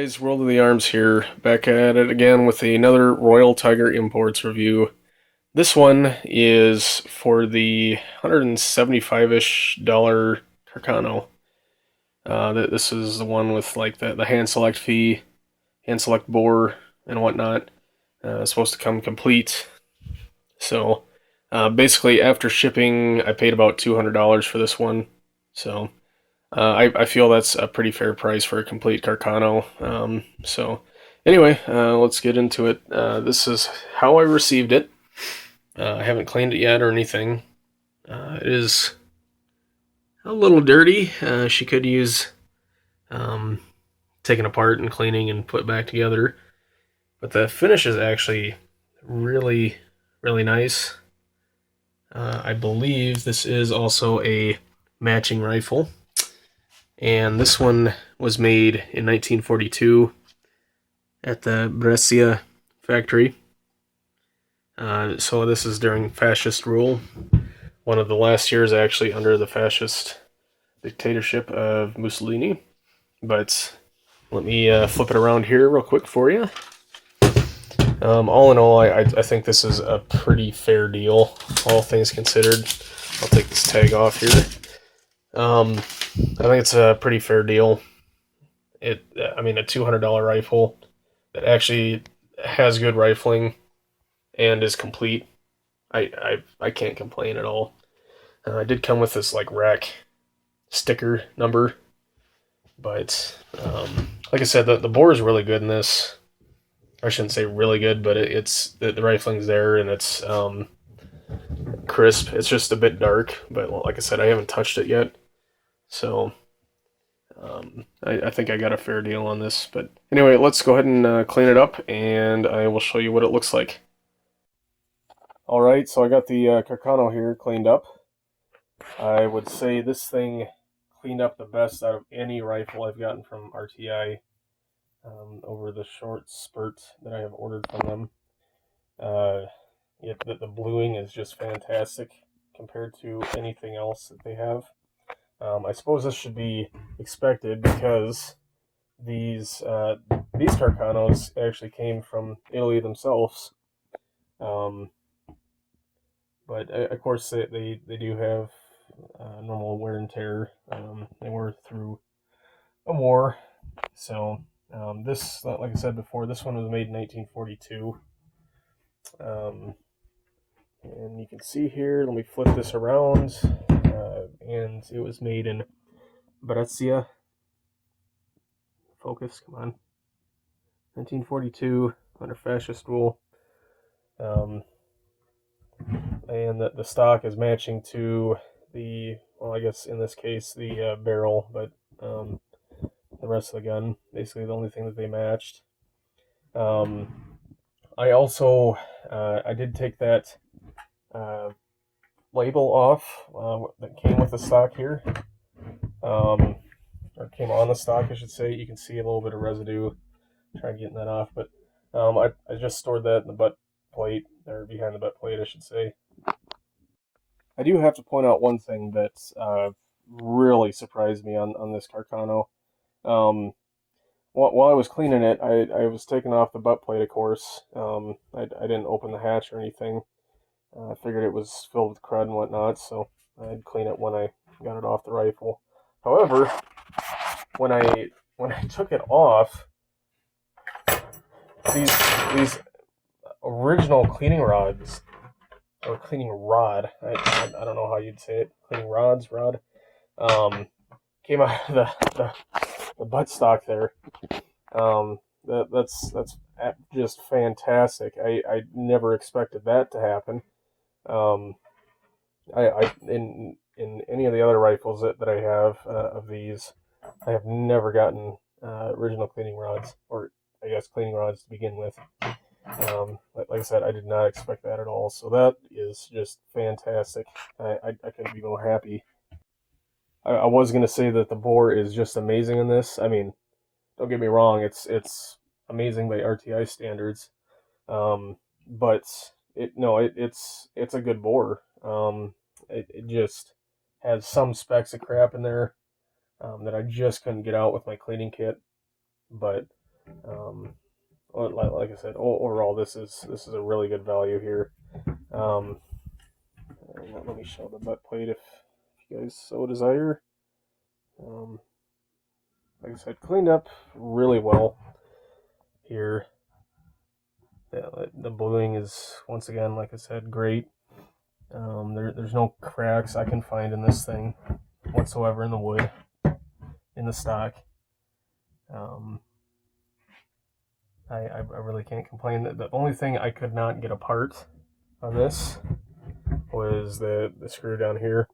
Guys, World of the Arms here, back at it again with another Royal Tiger Imports review. This one is for the $175-ish Carcano. This is the one with like the hand select fee, hand select bore, and whatnot. It's supposed to come complete. So basically, after shipping, I paid about $200 for this one. So I feel that's a pretty fair price for a complete Carcano. So anyway, let's get into it. This is how I received it. I haven't cleaned it yet or anything. It is a little dirty. She could use taking apart and cleaning and put back together. But the finish is actually really, really nice. I believe this is also a matching rifle. And this one was made in 1942 at the Brescia factory. So this is during fascist rule. One of the last years actually under the fascist dictatorship of Mussolini. But let me flip it around here real quick for you. All in all, I think this is a pretty fair deal, all things considered. I'll take this tag off here. I think it's a pretty fair deal. A $200 rifle that actually has good rifling and is complete. I can't complain at all. I did come with this like rack sticker number, but like I said, the bore is really good in this. I shouldn't say really good, but the rifling's there and it's crisp. It's just a bit dark, but like I said, I haven't touched it yet. So I think I got a fair deal on this. But anyway, let's go ahead and clean it up, and I will show you what it looks like. Alright, so I got the Carcano here cleaned up. I would say this thing cleaned up the best out of any rifle I've gotten from RTI over the short spurt that I have ordered from them. The bluing is just fantastic compared to anything else that they have. I suppose this should be expected because these Carcanos actually came from Italy themselves. But of course they do have normal wear and tear. They were through a war. So this, like I said before, this one was made in 1942. And you can see here, let me flip this around. And it was made in Brescia. Focus, come on. 1942, under fascist rule. And the stock is matching to I guess in this case, the barrel, but the rest of the gun, basically the only thing that they matched. I also, I did take that label off that came with the stock here, or came on the stock, I should say. You can see a little bit of residue. Try getting that off, but I just stored that in the butt plate, or behind the butt plate, I should say. I do have to point out one thing that really surprised me on this Carcano. While I was cleaning it, I was taking off the butt plate, of course. I didn't open the hatch or anything. I figured it was filled with crud and whatnot, so I'd clean it when I got it off the rifle. However, when I took it off, these original cleaning rods, or cleaning rod, I don't know how you'd say it, cleaning rod, came out of the buttstock there. That's just fantastic. I never expected that to happen. In any of the other rifles that I have of these, I have never gotten original cleaning rods, or I guess cleaning rods to begin with. Like I said, I did not expect that at all. So that is just fantastic. I couldn't be more happy. I was going to say that the bore is just amazing in this. I mean, don't get me wrong, it's amazing by RTI standards. But it's a good bore. It just has some specks of crap in there that I just couldn't get out with my cleaning kit. But Like I said, overall, this is a really good value here. Let me show the butt plate if you guys so desire. Um, like I said, cleaned up really well here. The bluing is, once again, like I said, great. There's no cracks I can find in this thing whatsoever in the wood, in the stock. I really can't complain. The only thing I could not get apart on this was the screw down here.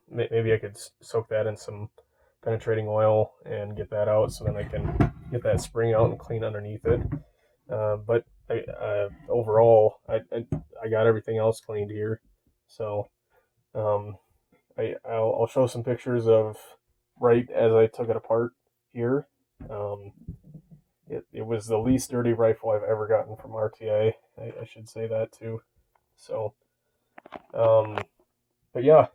Maybe I could soak that in some penetrating oil and get that out, so then I can get that spring out and clean underneath it. But overall, I got everything else cleaned here. So I'll show some pictures of right as I took it apart here. It was the least dirty rifle I've ever gotten from RTI. I should say that too. So, but yeah,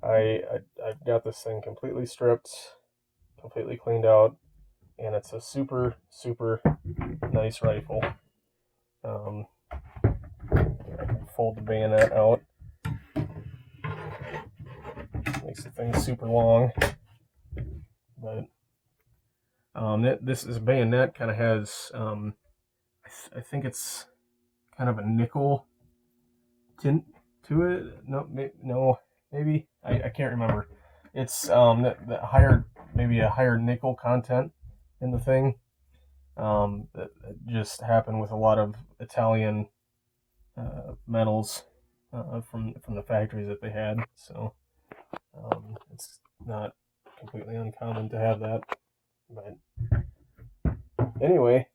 I've got this thing completely stripped, completely cleaned out, and it's a super nice rifle. I can fold the bayonet out. Makes the thing super long, but this is a bayonet. Kind of has I think it's kind of a nickel tint to it. No, maybe I can't remember. It's the higher, maybe a higher nickel content in the thing. That just happened with a lot of Italian metals from the factories that they had. So it's not completely uncommon to have that. But anyway,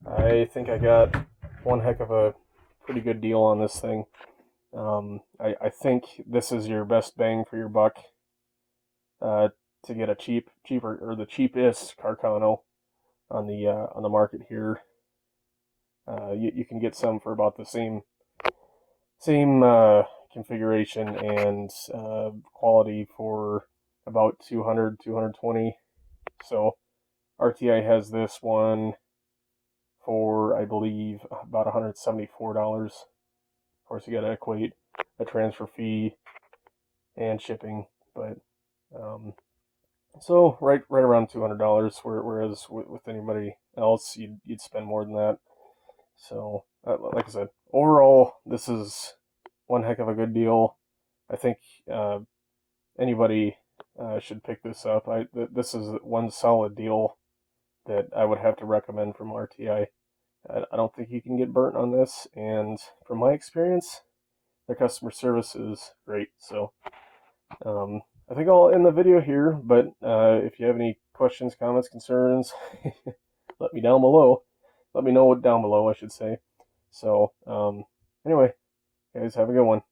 I think I got one heck of a pretty good deal on this thing. I think this is your best bang for your buck to get a cheaper or the cheapest Carcano on the market here. You can get some for about the same configuration and quality for about 200, 220. So RTI has this one for, I believe, about $174. Of course, you got to equate a transfer fee and shipping, but so right around $200. Whereas with anybody else, you'd spend more than that. So, like I said, overall, this is one heck of a good deal. I think anybody should pick this up. This is one solid deal that I would have to recommend from RTI. I don't think you can get burnt on this, and from my experience, their customer service is great. So I think I'll end the video here, but if you have any questions, comments, concerns, let me down below. Let me know down below, I should say. So anyway, guys, have a good one.